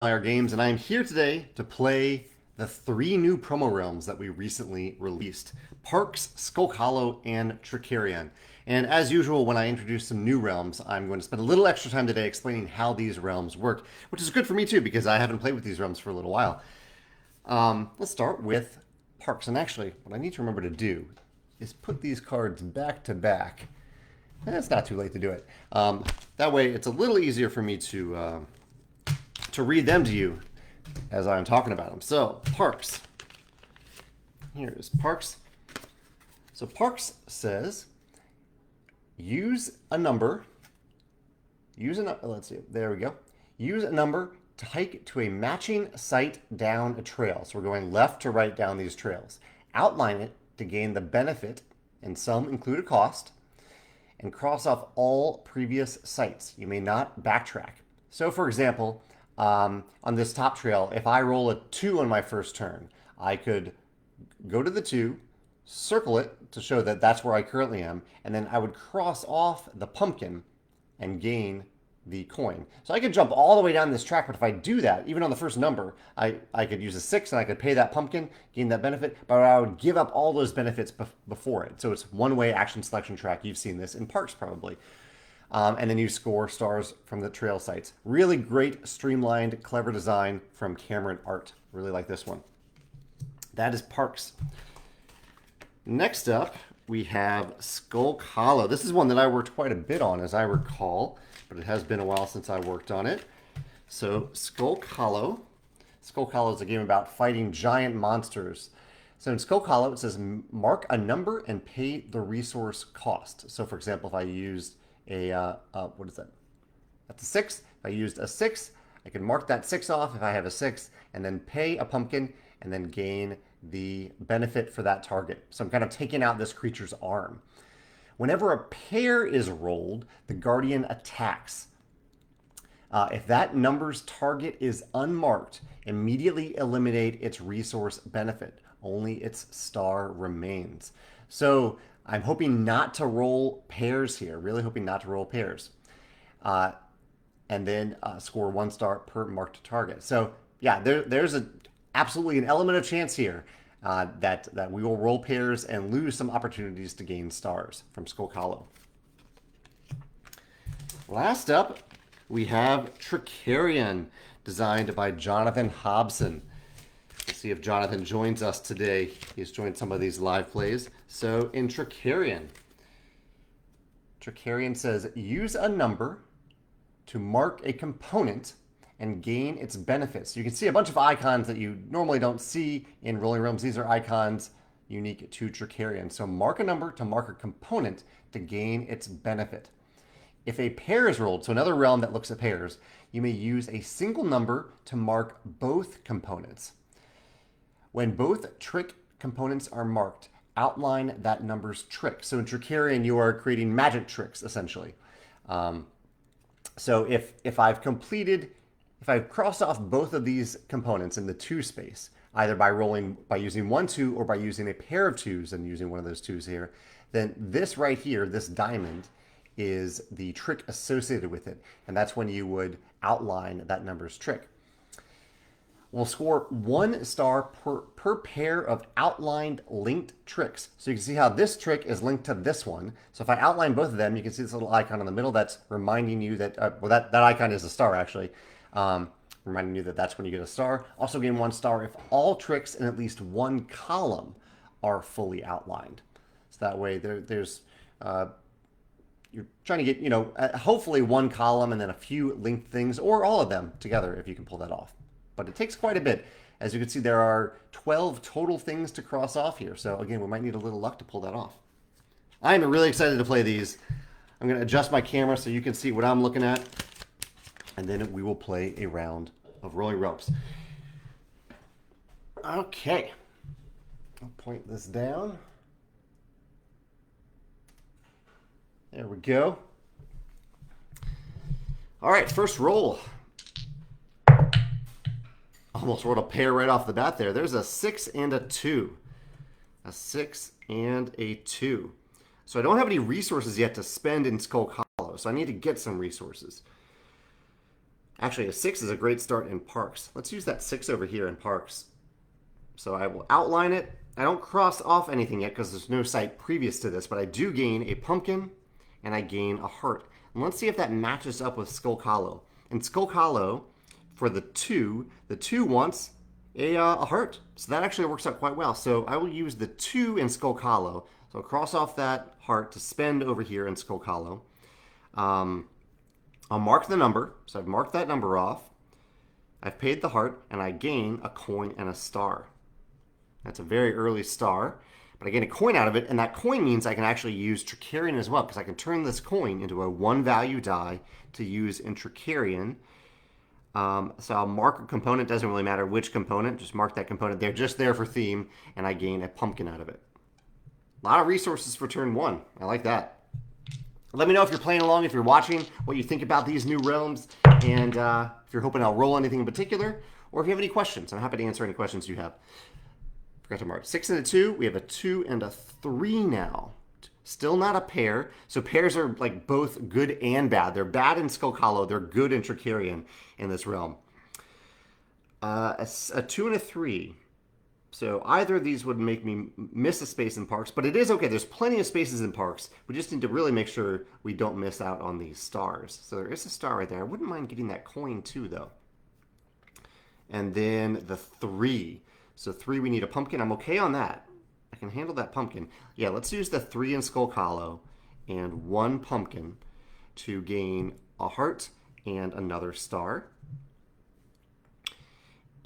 our games, and I am here today to play the 3 new promo realms that we recently released: Parks, Skulk Hollow, and Trickerion. And as usual, when I introduce some new realms, I'm going to spend a little extra time today explaining how these realms work, which is good for me too because I haven't played with these realms for a little while. Let's start with Parks, and actually, what I need to remember to do is put these cards back to back. And it's not too late to do it. That way, it's a little easier for me to read them to you as I'm talking about them. So, Parks. Here is Parks. So, Parks says use a number. Let's see. There we go. Use a number to hike to a matching site down a trail. So, we're going left to right down these trails. Outline it to gain the benefit, and some include a cost, and cross off all previous sites. You may not backtrack. So, for example, on this top trail, if I roll a 2 on my first turn, I could go to the 2, circle it to show that that's where I currently am, and then I would cross off the pumpkin and gain the coin. So I could jump all the way down this track, but if I do that, even on the first number, I could use a 6 and I could pay that pumpkin, gain that benefit, but I would give up all those benefits before it. So it's one-way action selection track. You've seen this in Parks probably. And then you score stars from the trail sites. Really great, streamlined, clever design from Cameron Art. Really like this one. That is Parks. Next up, we have Skulk Hollow. This is one that I worked quite a bit on, as I recall, but it has been a while since I worked on it. So Skulk Hollow. Skulk Hollow is a game about fighting giant monsters. So in Skulk Hollow, it says mark a number and pay the resource cost. So for example, if I used what is that? That's a 6. If I used a 6, I can mark that 6 off if I have a 6, and then pay a pumpkin, and then gain the benefit for that target. So I'm kind of taking out this creature's arm. Whenever a pair is rolled, the guardian attacks. If that number's target is unmarked, immediately eliminate its resource benefit. Only its star remains. So I'm hoping not to roll pairs here. Really hoping not to roll pairs. And then score 1 star per marked target. So yeah, there's absolutely an element of chance here that we will roll pairs and lose some opportunities to gain stars from Skulk Hollow. Last up, we have Trickerion, designed by Jonathan Hobson. Let's see if Jonathan joins us today. He's joined some of these live plays. So in Trickerion says use a number to mark a component and gain its benefits. You can see a bunch of icons that you normally don't see in Rolling Realms. These are icons unique to Trickerion. So mark a number to mark a component to gain its benefit. If a pair is rolled, so another realm that looks at pairs, you may use a single number to mark both components. When both trick components are marked, outline that number's trick. So in Trickerion, you are creating magic tricks, essentially. So if I've crossed off both of these components in the 2 space, either by using 1 2 or by using a pair of 2s and using one of those 2s here, then this right here, this diamond, is the trick associated with it. And that's when you would outline that number's trick. We'll score 1 star per pair of outlined linked tricks. So you can see how this trick is linked to this one. So if I outline both of them, you can see this little icon in the middle that's reminding you that, that icon is a star actually. Reminding you that that's when you get a star. Also gain 1 star if all tricks in at least 1 column are fully outlined. So that way there's you're trying to get, hopefully 1 column and then a few linked things, or all of them together if you can pull that off. But it takes quite a bit. As you can see, there are 12 total things to cross off here. So again, we might need a little luck to pull that off. I'm really excited to play these. I'm going to adjust my camera so you can see what I'm looking at. And then we will play a round of Rolling Ropes. Okay. I'll point this down. There we go. All right, first roll. Almost rolled a pair right off the bat there. There's a 6 and a 2. A 6 and a 2. So I don't have any resources yet to spend in Skulk Hollow, so I need to get some resources. Actually, a 6 is a great start in Parks. Let's use that 6 over here in Parks. So I will outline it. I don't cross off anything yet because there's no site previous to this, but I do gain a pumpkin and I gain a heart. And let's see if that matches up with Skulk Hollow. In Skulk Hollow, for the 2 wants a heart. So that actually works out quite well. So I will use the 2 in Skulk Hollow. So I'll cross off that heart to spend over here in Skulk Hollow. I'll mark the number. So I've marked that number off. I've paid the heart, and I gain a coin and a star. That's a very early star, but I gain a coin out of it, and that coin means I can actually use Trickerion as well, because I can turn this coin into a 1-value die to use in Trickerion. So I'll mark a component, doesn't really matter which component, just mark that component there, just there for theme, and I gain a pumpkin out of it. A lot of resources for turn 1. I like that. Let me know if you're playing along, if you're watching, what you think about these new realms, and if you're hoping I'll roll anything in particular, or if you have any questions. I'm happy to answer any questions you have. Forgot to mark 6 and a 2. We have a 2 and a 3 now. Still not a pair. So pairs are like both good and bad. They're bad in Skulk Hollow. They're good in Trickerion in this realm. A 2 and a 3. So either of these would make me miss a space in Parks, but it is okay. There's plenty of spaces in Parks. We just need to really make sure we don't miss out on these stars. So there is a star right there. I wouldn't mind getting that coin too, though. And then the 3. So 3, we need a pumpkin. I'm okay on that. I can handle that pumpkin. Yeah, let's use the 3 in Skulk Hollow and 1 pumpkin to gain a heart and another star.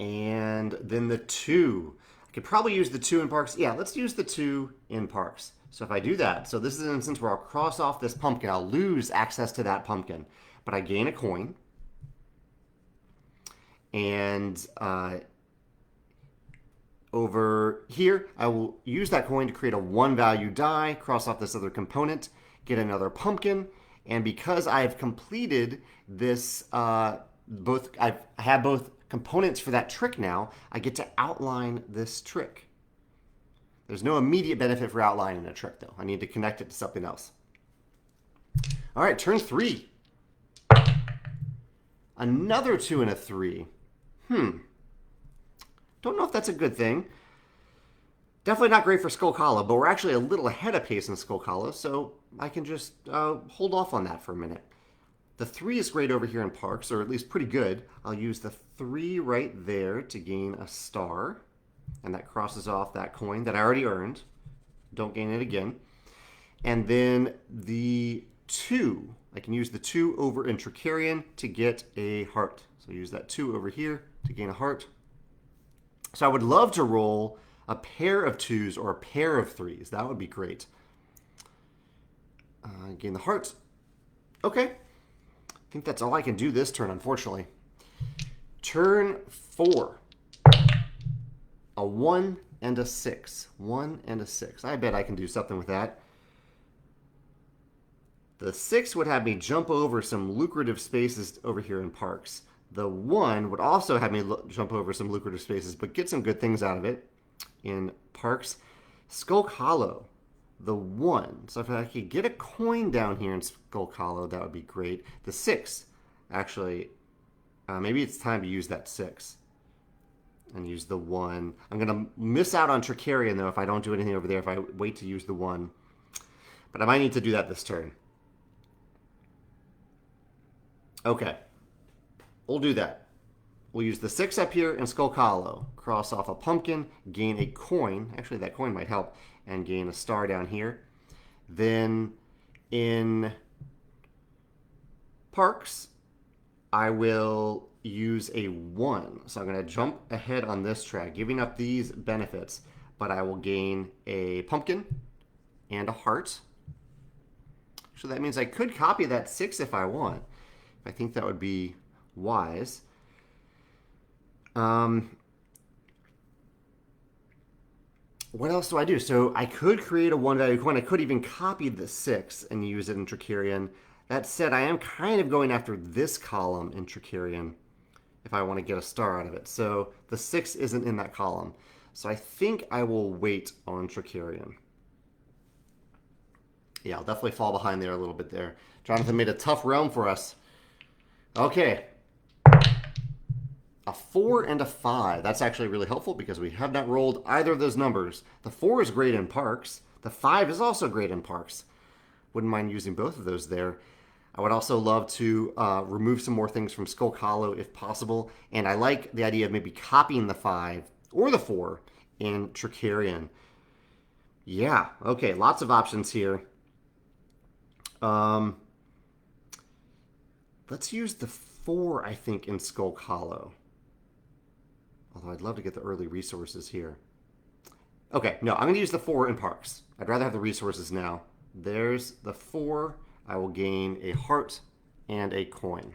And then the 2. I could probably use the 2 in Parks. Yeah, let's use the 2 in Parks. So if I do that, so this is an instance where I'll cross off this pumpkin. I'll lose access to that pumpkin, but I gain a coin. And over here, I will use that coin to create a 1-value die, cross off this other component, get another pumpkin, and because I've completed this, I have both components for that trick now, I get to outline this trick. There's no immediate benefit for outlining a trick, though. I need to connect it to something else. All right, turn 3. Another 2 and a 3. Don't know if that's a good thing. Definitely not great for Skulk Hollow, but we're actually a little ahead of pace in Skulk Hollow, so I can just hold off on that for a minute. The 3 is great over here in Parks, or at least pretty good. I'll use the 3 right there to gain a star, and that crosses off that coin that I already earned. Don't gain it again. And then the 2, I can use the 2 over in Trickerion to get a heart. So use that 2 over here to gain a heart. So I would love to roll a pair of 2s or a pair of 3s. That would be great. Gain the heart. Okay. I think that's all I can do this turn, unfortunately. Turn 4. A 1 and a 6. 1 and a 6. I bet I can do something with that. The 6 would have me jump over some lucrative spaces over here in Parks. The 1 would also have me jump over some lucrative spaces, but get some good things out of it in Parks. Skulk Hollow, the 1. So if I could get a coin down here in Skulk Hollow, that would be great. The 6, actually, maybe it's time to use that 6 and use the 1. I'm going to miss out on Trickerion, though, if I don't do anything over there, if I wait to use the 1. But I might need to do that this turn. Okay. We'll do that. We'll use the 6 up here in Skulk Hollow. Cross off a pumpkin, gain a coin. Actually, that coin might help. And gain a star down here. Then in Parks, I will use a 1. So I'm going to jump ahead on this track, giving up these benefits. But I will gain a pumpkin and a heart. So that means I could copy that 6 if I want. I think that would be wise. What else do I do? So I could create a 1-value coin. I could even copy the 6 and use it in Trickerion. That said, I am kind of going after this column in Trickerion if I want to get a star out of it. So the 6 isn't in that column. So I think I will wait on Trickerion. Yeah, I'll definitely fall behind there a little bit there. Jonathan made a tough realm for us. Okay. a 4 and a 5. That's actually really helpful because we have not rolled either of those numbers. The 4 is great in parks. The 5 is also great in parks. Wouldn't mind using both of those there. I would also love to remove some more things from Skulk Hollow if possible. And I like the idea of maybe copying the 5 or the 4 in Trickerion. Yeah, okay, lots of options here. Let's use the 4, I think, in Skulk Hollow. Although I'd love to get the early resources here. Okay, no, I'm going to use the 4 in parks. I'd rather have the resources now. There's the 4. I will gain a heart and a coin.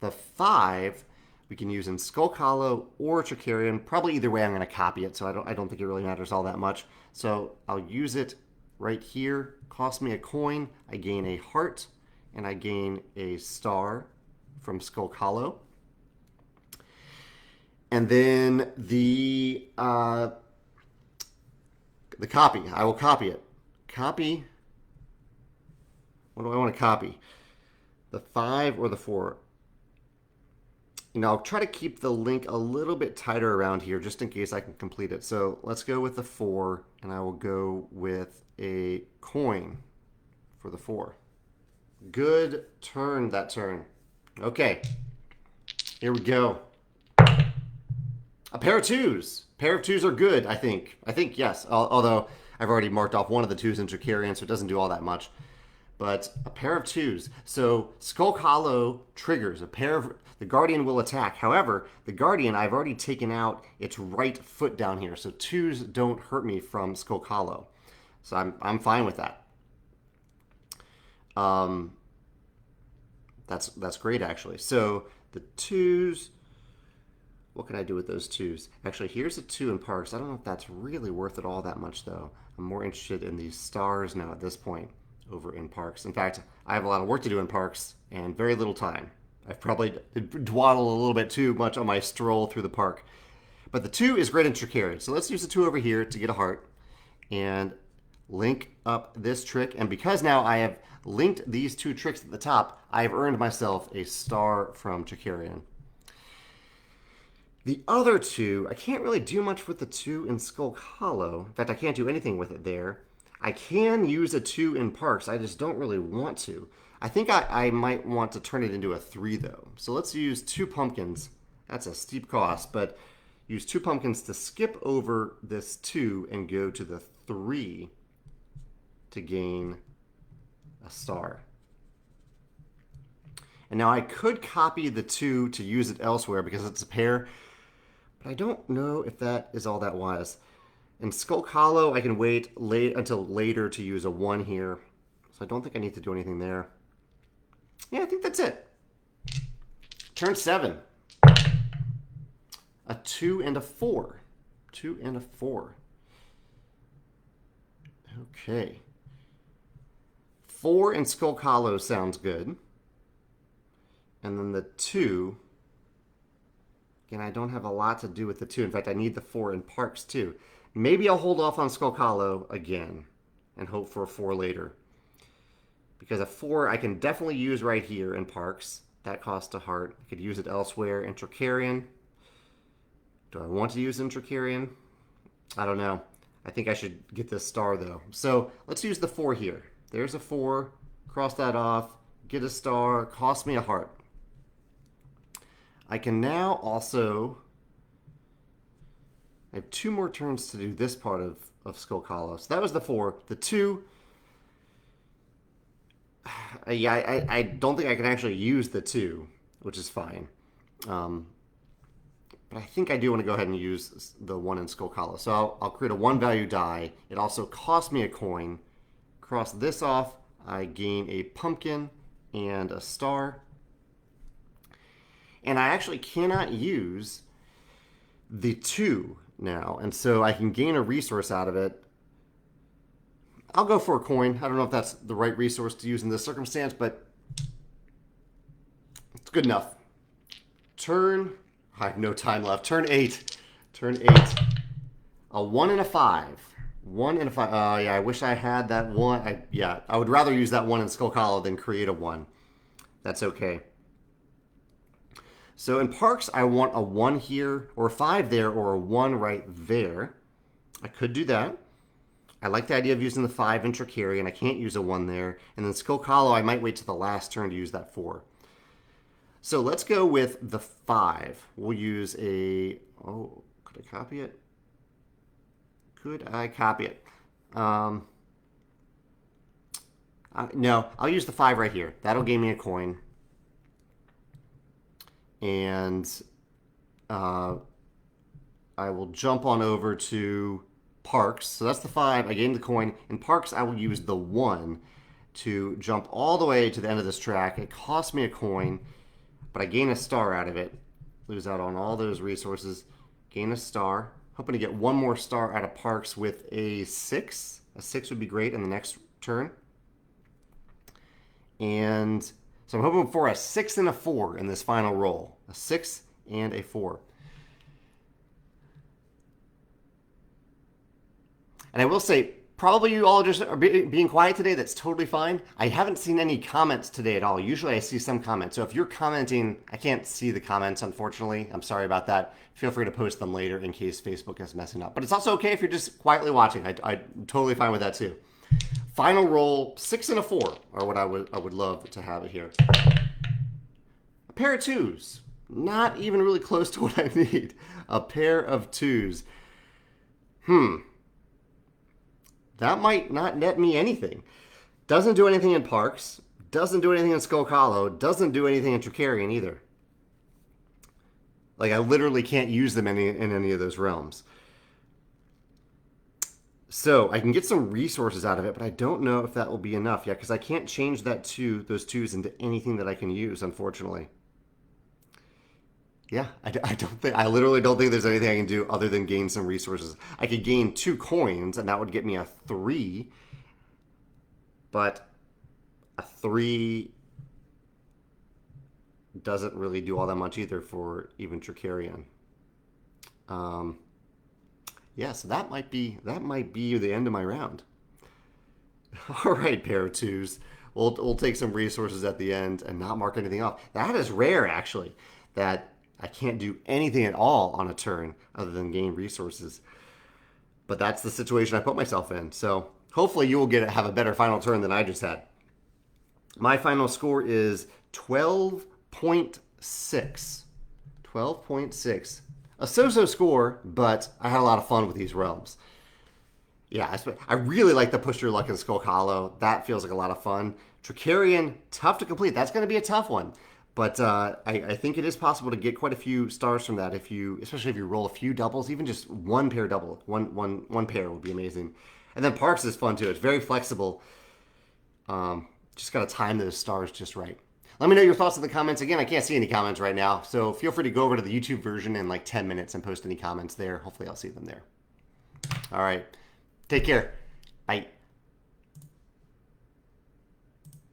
The 5 we can use in Skulk Hollow or Trickerion. Probably either way I'm going to copy it, so I don't think it really matters all that much. So I'll use it right here. Cost me a coin. I gain a heart and I gain a star from Skulk Hollow. And then the copy. I will copy it. Copy. What do I want to copy? The 5 or the 4? You know, I'll try to keep the link a little bit tighter around here just in case I can complete it. So let's go with the 4, and I will go with a coin for the 4. Good turn, that turn. Okay, here we go. A pair of 2s. Pair of 2s are good, I think. Yes, although I've already marked off one of the 2s in Trickerion, so it doesn't do all that much. But a pair of 2s. So Skulk Hollow triggers. The Guardian will attack. However, the Guardian, I've already taken out its right foot down here. So 2s don't hurt me from Skulk Hollow. So I'm fine with that. That's great, actually. So the 2s, what can I do with those 2s? Actually, here's a 2 in parks. I don't know if that's really worth it all that much, though. I'm more interested in these stars now at this point over in parks. In fact, I have a lot of work to do in parks and very little time. I've probably dwaddled a little bit too much on my stroll through the park. But the 2 is great in Trickerion. So let's use the 2 over here to get a heart and link up this trick. And because now I have linked these 2 tricks at the top, I have earned myself a star from Trickerion. The other 2, I can't really do much with the 2 in Skulk Hollow. In fact, I can't do anything with it there. I can use a 2 in parks. I just don't really want to. I think I might want to turn it into a 3, though. So let's use 2 pumpkins. That's a steep cost, but use 2 pumpkins to skip over this 2 and go to the 3 to gain a star. And now I could copy the 2 to use it elsewhere because it's a pair, but I don't know if that is all that wise. In Skulk Hollow, I can wait until later to use a 1 here. So I don't think I need to do anything there. Yeah, I think that's it. Turn 7. A 2 and a 4. 2 and a 4. Okay. 4 in Skulk Hollow sounds good. And then the 2. Again, I don't have a lot to do with the 2. In fact, I need the 4 in parks too. Maybe I'll hold off on Skulk Hollow again and hope for a 4 later. Because a 4 I can definitely use right here in parks. That costs a heart. I could use it elsewhere in Trickerion. Do I want to use it in Trickerion? I don't know. I think I should get this star though. So let's use the 4 here. There's a 4. Cross that off. Get a star. Cost me a heart. I can now also... I have 2 more turns to do this part of Skulk Hollow. So that was the 4. The 2... yeah, I don't think I can actually use the 2, which is fine. But I think I do want to go ahead and use the 1 in Skulk Hollow. So I'll create a 1 value die. It also costs me a coin. Cross this off. I gain a pumpkin and a star. And I actually cannot use the 2 now. And so I can gain a resource out of it. I'll go for a coin. I don't know if that's the right resource to use in this circumstance, but it's good enough. I have no time left. Turn 8. Turn 8. A 1 and a 5. 1 and a 5. Oh, yeah, I wish I had that 1. I would rather use that 1 in Skulk Hollow than create a 1. That's okay. So in Parks, I want a 1 here, or a 5 there, or a 1 right there. I could do that. I like the idea of using the 5 in Trickerion. I can't use a 1 there. And then Skulk Hollow, I might wait to the last turn to use that 4. So let's go with the 5. We'll use a... Oh, could I copy it? Could I copy it? No, I'll use the 5 right here. That'll give me a coin. And I will jump on over to Parks. So that's the 5. I gained the coin. In Parks, I will use the 1 to jump all the way to the end of this track. It costs me a coin, but I gain a star out of it. Lose out on all those resources. Gain a star. Hoping to get 1 more star out of Parks with a 6. A 6 would be great in the next turn. And so I'm hoping for a 6 and a 4 in this final roll. A 6 and a 4. And I will say, probably you all just are being quiet today. That's totally fine. I haven't seen any comments today at all. Usually I see some comments. So if you're commenting, I can't see the comments, unfortunately. I'm sorry about that. Feel free to post them later in case Facebook is messing up. But it's also okay if you're just quietly watching. I'm totally fine with that too. Final roll, 6 and a 4 are what I would love to have it here. A pair of 2s. Not even really close to what I need. A pair of 2s. That might not net me anything. Doesn't do anything in Parks. Doesn't do anything in Skulk Hollow. Doesn't do anything in Trickerion either. Like, I literally can't use them in any of those realms. So I can get some resources out of it, but I don't know if that will be enough yet, because I can't change those 2s into anything that I can use, unfortunately. Yeah, I literally don't think there's anything I can do other than gain some resources. I could gain 2 coins, and that would get me a 3. But a 3 doesn't really do all that much either for even Trickerion. Yeah, so that might be the end of my round. All right, pair of 2s. We'll take some resources at the end and not mark anything off. That is rare, actually, that I can't do anything at all on a turn other than gain resources. But that's the situation I put myself in. So hopefully you will have a better final turn than I just had. My final score is 12.6. 12.6. A so-so score, but I had a lot of fun with these realms. Yeah, I really like the Push Your Luck in Skulk Hollow. That feels like a lot of fun. Trickerion, tough to complete. That's going to be a tough one. But I think it is possible to get quite a few stars from that, especially if you roll a few doubles, even just one pair double. One pair would be amazing. And then Parks is fun too. It's very flexible. Just got to time those stars just right. Let me know your thoughts in the comments. Again, I can't see any comments right now, so feel free to go over to the YouTube version in like 10 minutes and post any comments there. Hopefully I'll see them there. All right. Take care. Bye.